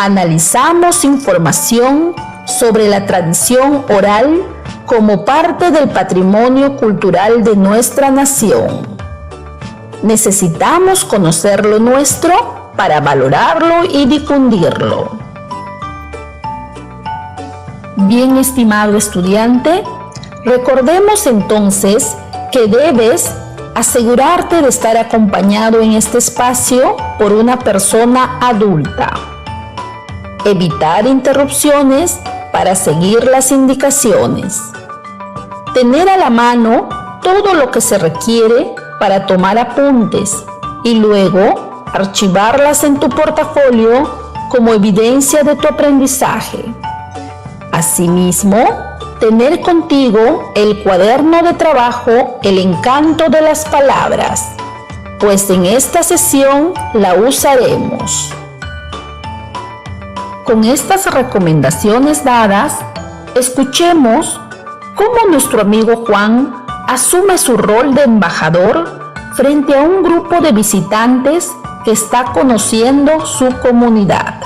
Analizamos información sobre la tradición oral como parte del patrimonio cultural de nuestra nación. Necesitamos conocer lo nuestro para valorarlo y difundirlo. Bien, estimado estudiante, recordemos entonces que debes asegurarte de estar acompañado en este espacio por una persona adulta. Evitar interrupciones para seguir las indicaciones. Tener a la mano todo lo que se requiere para tomar apuntes y luego archivarlas en tu portafolio como evidencia de tu aprendizaje. Asimismo, tener contigo el cuaderno de trabajo El encanto de las palabras, pues en esta sesión la usaremos. Con estas recomendaciones dadas, escuchemos cómo nuestro amigo Juan asume su rol de embajador frente a un grupo de visitantes que está conociendo su comunidad.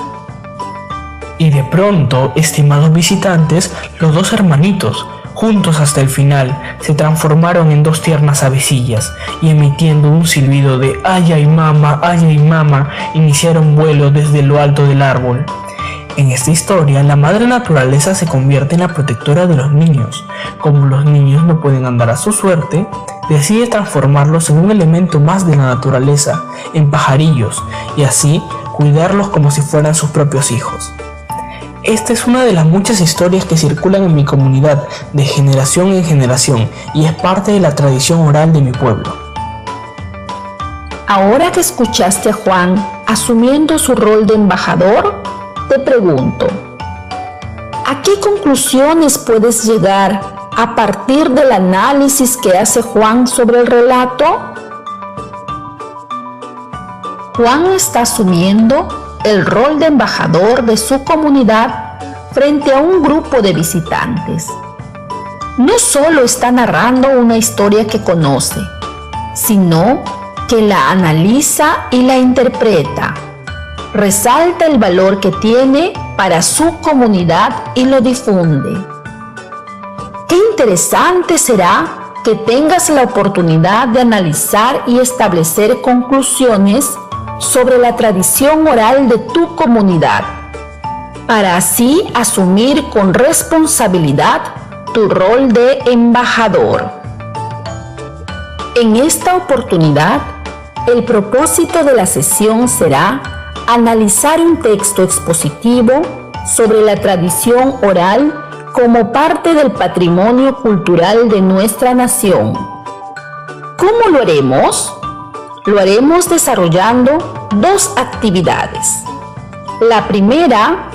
Y de pronto, estimados visitantes, los dos hermanitos, juntos hasta el final, se transformaron en dos tiernas avecillas y emitiendo un silbido de ay ay mama, iniciaron vuelo desde lo alto del árbol. En esta historia, la madre naturaleza se convierte en la protectora de los niños. Como los niños no pueden andar a su suerte, decide transformarlos en un elemento más de la naturaleza, en pajarillos, y así cuidarlos como si fueran sus propios hijos. Esta es una de las muchas historias que circulan en mi comunidad de generación en generación y es parte de la tradición oral de mi pueblo. Ahora que escuchaste a Juan asumiendo su rol de embajador, te pregunto, ¿a qué conclusiones puedes llegar a partir del análisis que hace Juan sobre el relato? Juan está asumiendo el rol de embajador de su comunidad frente a un grupo de visitantes. No solo está narrando una historia que conoce, sino que la analiza y la interpreta. Resalta el valor que tiene para su comunidad y lo difunde. Qué interesante será que tengas la oportunidad de analizar y establecer conclusiones sobre la tradición oral de tu comunidad, para así asumir con responsabilidad tu rol de embajador. En esta oportunidad, el propósito de la sesión será analizar un texto expositivo sobre la tradición oral como parte del patrimonio cultural de nuestra nación. ¿Cómo lo haremos? Lo haremos desarrollando dos actividades. La primera,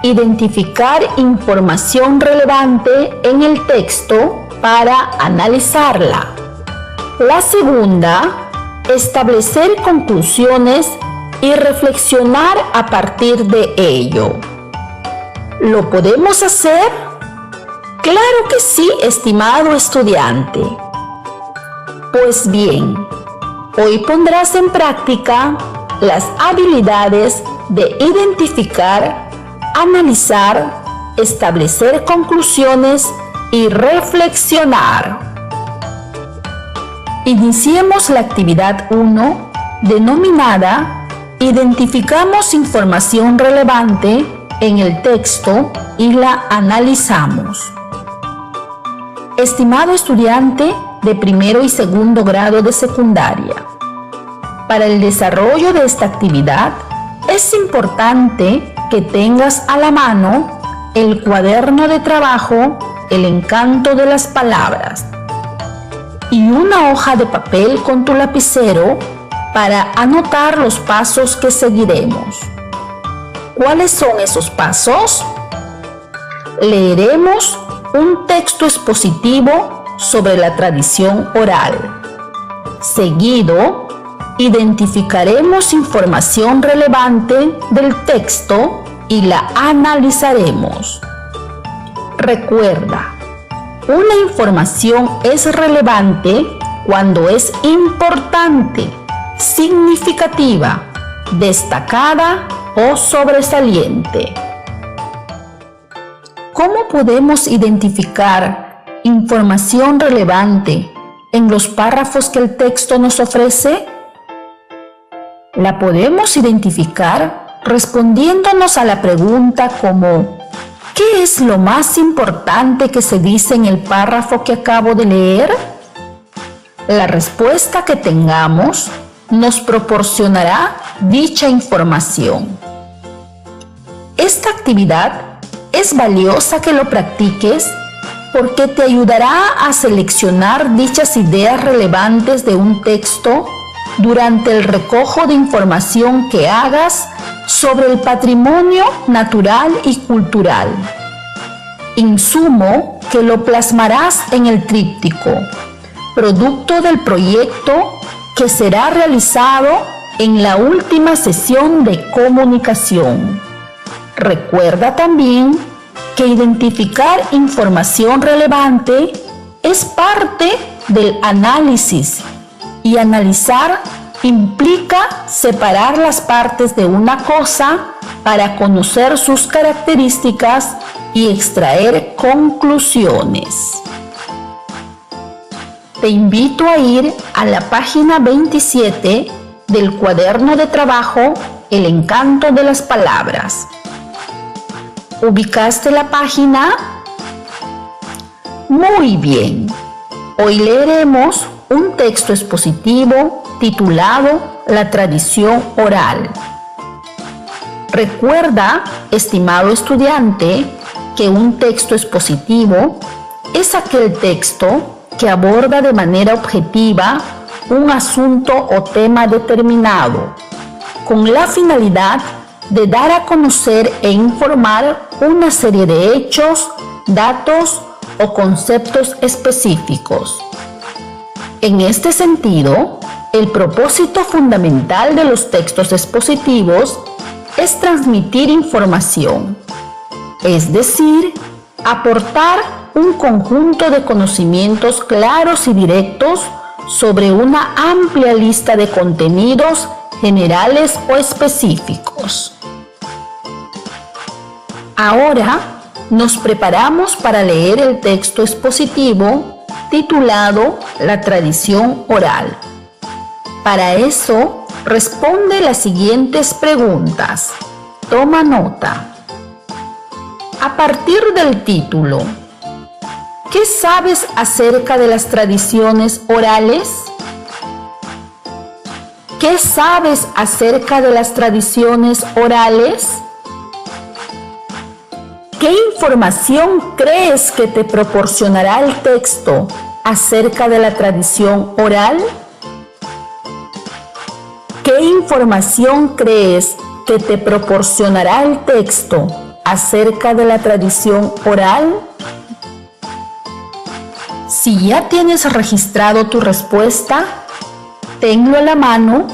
identificar información relevante en el texto para analizarla. La segunda, establecer conclusiones y reflexionar a partir de ello. ¿Lo podemos hacer? Claro que sí, estimado estudiante. Pues bien, hoy pondrás en práctica las habilidades de identificar, analizar, establecer conclusiones y reflexionar. Iniciemos la actividad 1 denominada Identificamos información relevante en el texto y la analizamos. Estimado estudiante de primero y segundo grado de secundaria, para el desarrollo de esta actividad es importante que tengas a la mano el cuaderno de trabajo El encanto de las palabras y una hoja de papel con tu lapicero para anotar los pasos que seguiremos. ¿Cuáles son esos pasos? Leeremos un texto expositivo sobre la tradición oral. Seguido, identificaremos información relevante del texto y la analizaremos. Recuerda, una información es relevante cuando es importante, significativa, destacada o sobresaliente. ¿Cómo podemos identificar información relevante en los párrafos que el texto nos ofrece? La podemos identificar respondiéndonos a la pregunta como ¿qué es lo más importante que se dice en el párrafo que acabo de leer? La respuesta que tengamos nos proporcionará dicha información. Esta actividad es valiosa que lo practiques porque te ayudará a seleccionar dichas ideas relevantes de un texto durante el recojo de información que hagas sobre el patrimonio natural y cultural, insumo que lo plasmarás en el tríptico, producto del proyecto que será realizado en la última sesión de comunicación. Recuerda también que identificar información relevante es parte del análisis y analizar implica separar las partes de una cosa para conocer sus características y extraer conclusiones. Te invito a ir a la página 27 del cuaderno de trabajo El encanto de las palabras. ¿Ubicaste la página? Muy bien. Hoy leeremos un texto expositivo titulado La tradición oral. Recuerda, estimado estudiante, que un texto expositivo es aquel texto que aborda de manera objetiva un asunto o tema determinado, con la finalidad de dar a conocer e informar una serie de hechos, datos o conceptos específicos. En este sentido, el propósito fundamental de los textos expositivos es transmitir información, es decir, aportar un conjunto de conocimientos claros y directos sobre una amplia lista de contenidos generales o específicos. Ahora nos preparamos para leer el texto expositivo titulado La tradición oral. Para eso, responde las siguientes preguntas. Toma nota. A partir del título, ¿qué sabes acerca de las tradiciones orales? ¿Qué sabes acerca de las tradiciones orales? ¿Qué información crees que te proporcionará el texto acerca de la tradición oral? ¿Qué información crees que te proporcionará el texto acerca de la tradición oral? Si ya tienes registrado tu respuesta, tenlo a la mano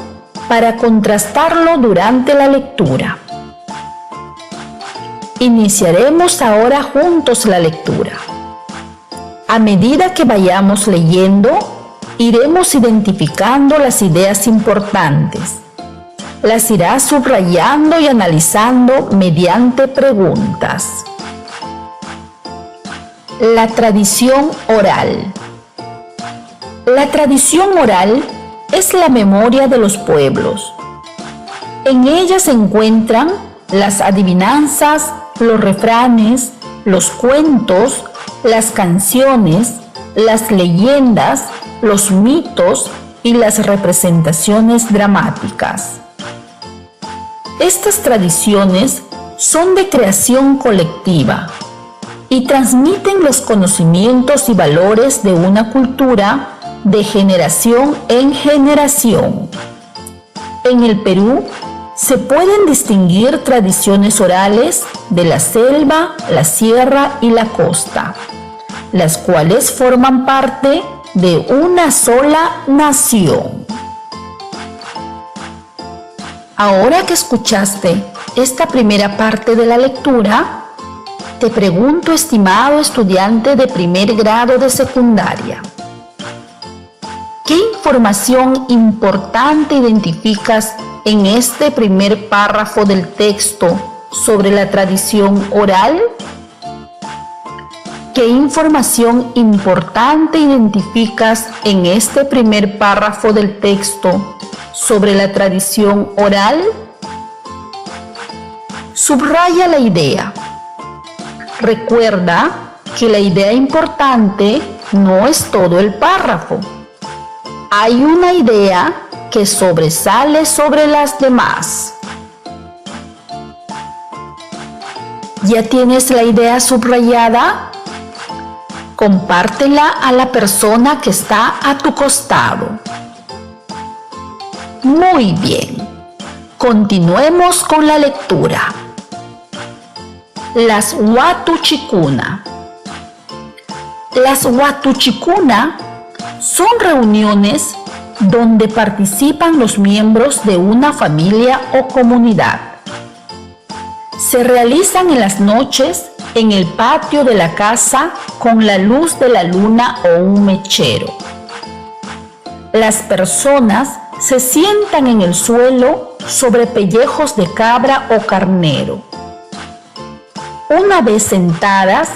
para contrastarlo durante la lectura. Iniciaremos ahora juntos la lectura. A medida que vayamos leyendo, iremos identificando las ideas importantes. Las irás subrayando y analizando mediante preguntas. La tradición oral. La tradición oral es la memoria de los pueblos. En ella se encuentran las adivinanzas, los refranes, los cuentos, las canciones, las leyendas, los mitos y las representaciones dramáticas. Estas tradiciones son de creación colectiva y transmiten los conocimientos y valores de una cultura de generación en generación. En el Perú se pueden distinguir tradiciones orales de la selva, la sierra y la costa, las cuales forman parte de una sola nación. Ahora que escuchaste esta primera parte de la lectura, te pregunto, estimado estudiante de primer grado de secundaria, ¿qué información importante identificas en este primer párrafo del texto sobre la tradición oral? ¿Qué información importante identificas en este primer párrafo del texto sobre la tradición oral? Subraya la idea. Recuerda que la idea importante no es todo el párrafo. Hay una idea que sobresale sobre las demás. ¿Ya tienes la idea subrayada? Compártela a la persona que está a tu costado. Muy bien. Continuemos con la lectura. Las Watuchikuna. Las Watuchikuna son reuniones donde participan los miembros de una familia o comunidad. Se realizan en las noches en el patio de la casa con la luz de la luna o un mechero. Las personas se sientan en el suelo sobre pellejos de cabra o carnero. Una vez sentadas,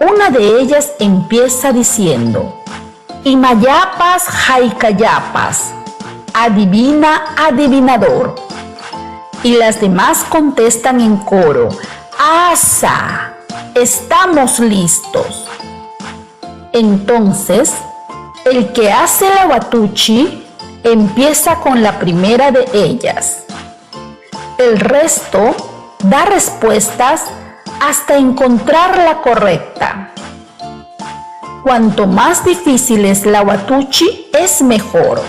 una de ellas empieza diciendo: Imayapas, Jaicayapas, adivina, adivinador. Y las demás contestan en coro: ¡Asa! ¡Estamos listos! Entonces, el que hace la Watuchi empieza con la primera de ellas. El resto da respuestas hasta encontrar la correcta. Cuanto más difícil es la Watuchi, es mejor.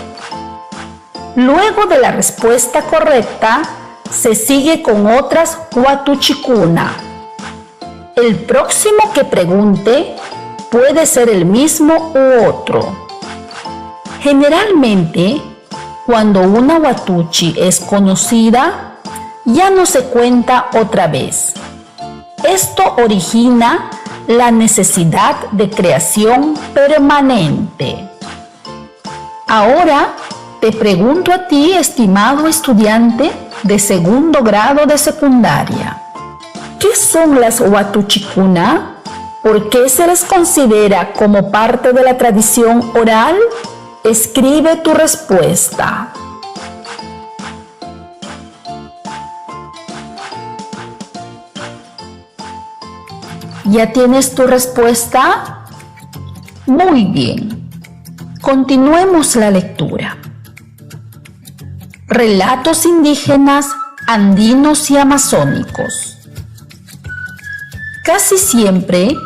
Luego de la respuesta correcta, se sigue con otras Watuchikuna. El próximo que pregunte puede ser el mismo u otro. Generalmente, cuando una Watuchi es conocida, ya no se cuenta otra vez. Esto origina la necesidad de creación permanente. Ahora te pregunto a ti, estimado estudiante de segundo grado de secundaria, ¿qué son las Watuchikuna? ¿Por qué se les considera como parte de la tradición oral? Escribe tu respuesta. ¿Ya tienes tu respuesta? Muy bien. Continuemos la lectura. Relatos indígenas, andinos y amazónicos. Casi siempre,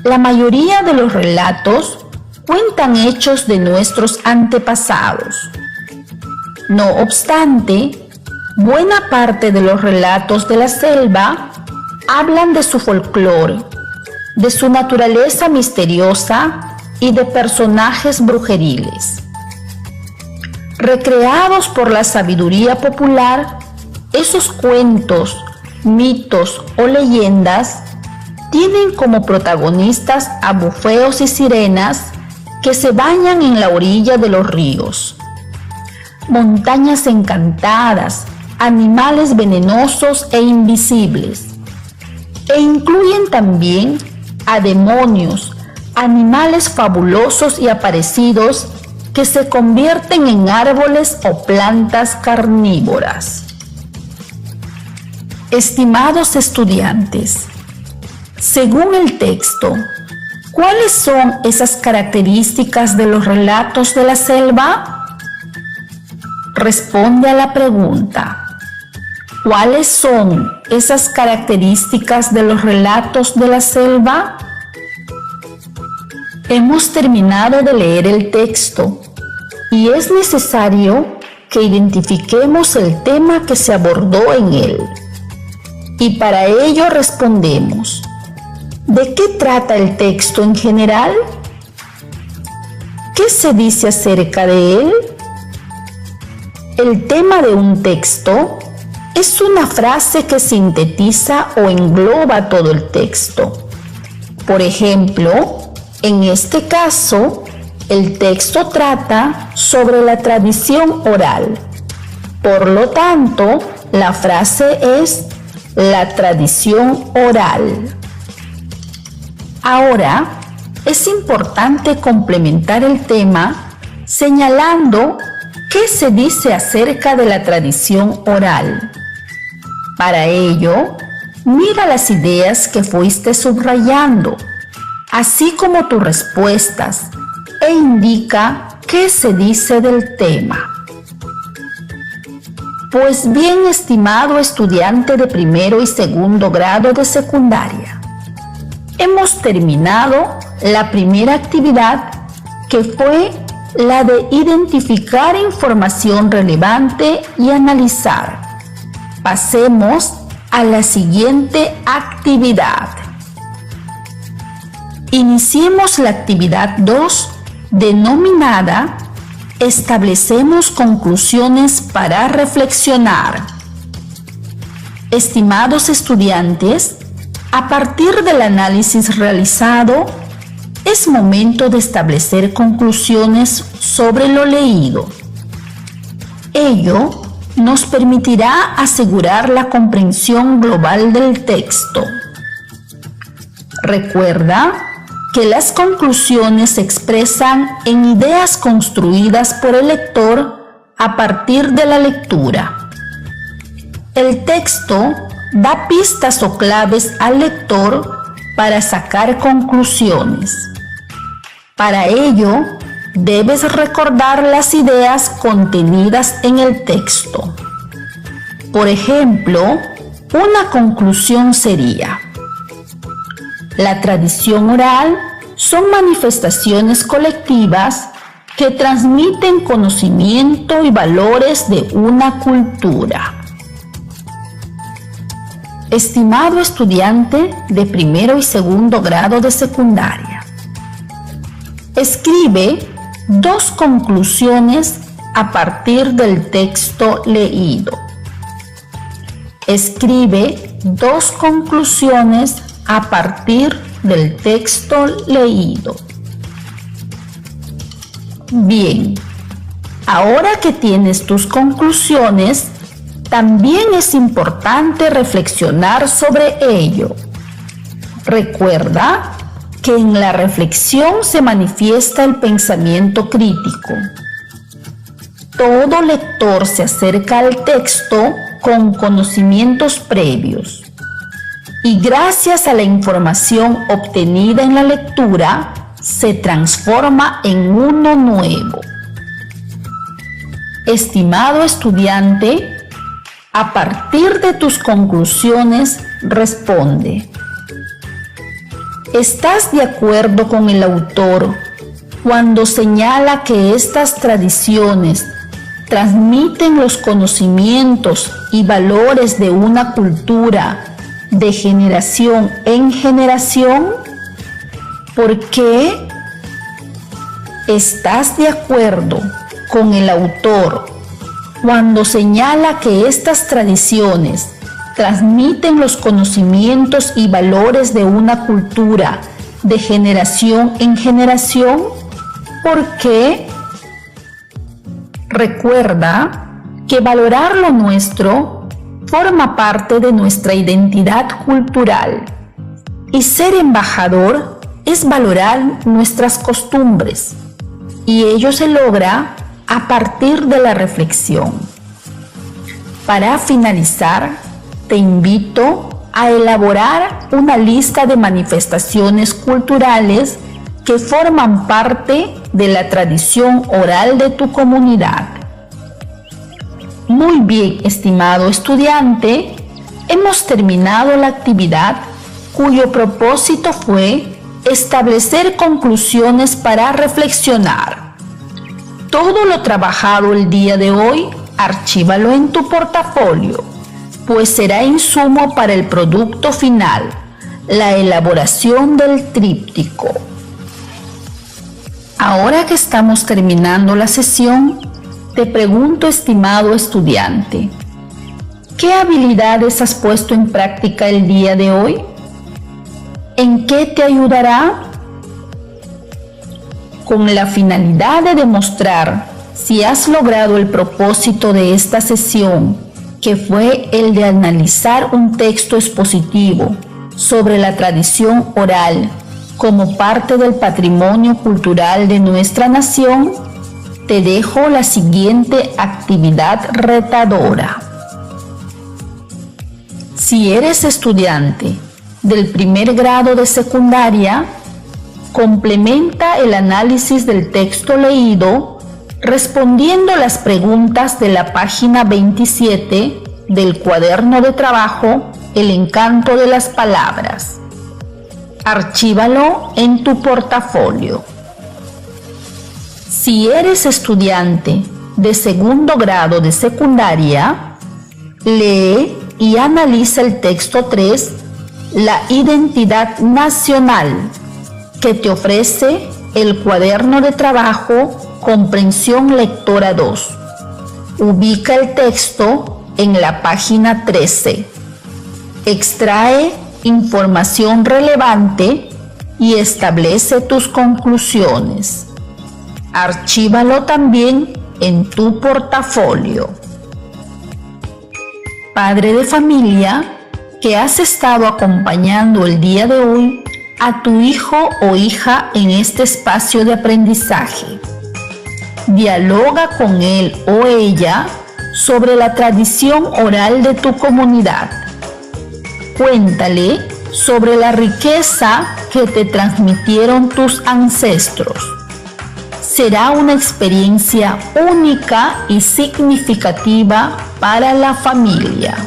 la mayoría de los relatos cuentan hechos de nuestros antepasados. No obstante, buena parte de los relatos de la selva hablan de su folclore, de su naturaleza misteriosa y de personajes brujeriles. Recreados por la sabiduría popular, esos cuentos, mitos o leyendas tienen como protagonistas a bufeos y sirenas que se bañan en la orilla de los ríos, montañas encantadas, animales venenosos e invisibles, e incluyen también a demonios, animales fabulosos y aparecidos que se convierten en árboles o plantas carnívoras. Estimados estudiantes, según el texto, ¿cuáles son esas características de los relatos de la selva? Responde a la pregunta. ¿Cuáles son esas características de los relatos de la selva? Hemos terminado de leer el texto y es necesario que identifiquemos el tema que se abordó en él. Y para ello respondemos: ¿de qué trata el texto en general? ¿Qué se dice acerca de él? El tema de un texto es una frase que sintetiza o engloba todo el texto. Por ejemplo, en este caso, el texto trata sobre la tradición oral, Por lo tanto, la frase es la tradición oral. Ahora, es importante complementar el tema señalando qué se dice acerca de la tradición oral. Para ello, mira las ideas que fuiste subrayando, así como tus respuestas, e indica qué se dice del tema. Pues bien, estimado estudiante de primero y segundo grado de secundaria, hemos terminado la primera actividad, que fue la de identificar información relevante y analizar. Pasemos a la siguiente actividad. Iniciemos la actividad 2, denominada Establecemos conclusiones para reflexionar. Estimados estudiantes, a partir del análisis realizado, es momento de establecer conclusiones sobre lo leído. Ello nos permitirá asegurar la comprensión global del texto. Recuerda que las conclusiones se expresan en ideas construidas por el lector a partir de la lectura. El texto da pistas o claves al lector para sacar conclusiones. Para ello, debes recordar las ideas contenidas en el texto. Por ejemplo, una conclusión sería: la tradición oral son manifestaciones colectivas que transmiten conocimiento y valores de una cultura. Estimado estudiante de primero y segundo grado de secundaria, escribe 2 conclusiones a partir del texto leído. Escribe 2 conclusiones a partir del texto leído. Bien, ahora que tienes tus conclusiones, también es importante reflexionar sobre ello. Recuerda que en la reflexión se manifiesta el pensamiento crítico. Todo lector se acerca al texto con conocimientos previos, y gracias a la información obtenida en la lectura, se transforma en uno nuevo. Estimado estudiante, a partir de tus conclusiones, responde: ¿estás de acuerdo con el autor cuando señala que estas tradiciones transmiten los conocimientos y valores de una cultura de generación en generación? ¿Por qué? ¿Estás de acuerdo con el autor cuando señala que estas tradiciones transmiten los conocimientos y valores de una cultura de generación en generación? ¿Por qué? Recuerda que valorar lo nuestro forma parte de nuestra identidad cultural, y ser embajador es valorar nuestras costumbres, y ello se logra a partir de la reflexión. Para finalizar, te invito a elaborar una lista de manifestaciones culturales que forman parte de la tradición oral de tu comunidad. Muy bien, estimado estudiante, hemos terminado la actividad cuyo propósito fue establecer conclusiones para reflexionar. Todo lo trabajado el día de hoy, archívalo en tu portafolio, pues será insumo para el producto final, la elaboración del tríptico. Ahora que estamos terminando la sesión, te pregunto, estimado estudiante, ¿qué habilidades has puesto en práctica el día de hoy? ¿En qué te ayudará? Con la finalidad de demostrar Si has logrado el propósito de esta sesión, que fue el de analizar un texto expositivo sobre la tradición oral como parte del patrimonio cultural de nuestra nación, te dejo la siguiente actividad retadora. Si eres estudiante del primer grado de secundaria, complementa el análisis del texto leído respondiendo las preguntas de la página 27 del cuaderno de trabajo El encanto de las palabras. Archívalo en tu portafolio. Si eres estudiante de segundo grado de secundaria, lee y analiza el texto 3, La identidad nacional, que te ofrece el cuaderno de trabajo Comprensión Lectora 2. Ubica el texto en la página 13. Extrae información relevante y establece tus conclusiones. Archívalo también en tu portafolio. Padre de familia, que has estado acompañando el día de hoy a tu hijo o hija en este espacio de aprendizaje. Dialoga con él o ella sobre la tradición oral de tu comunidad. Cuéntale sobre la riqueza que te transmitieron tus ancestros. Será una experiencia única y significativa para la familia.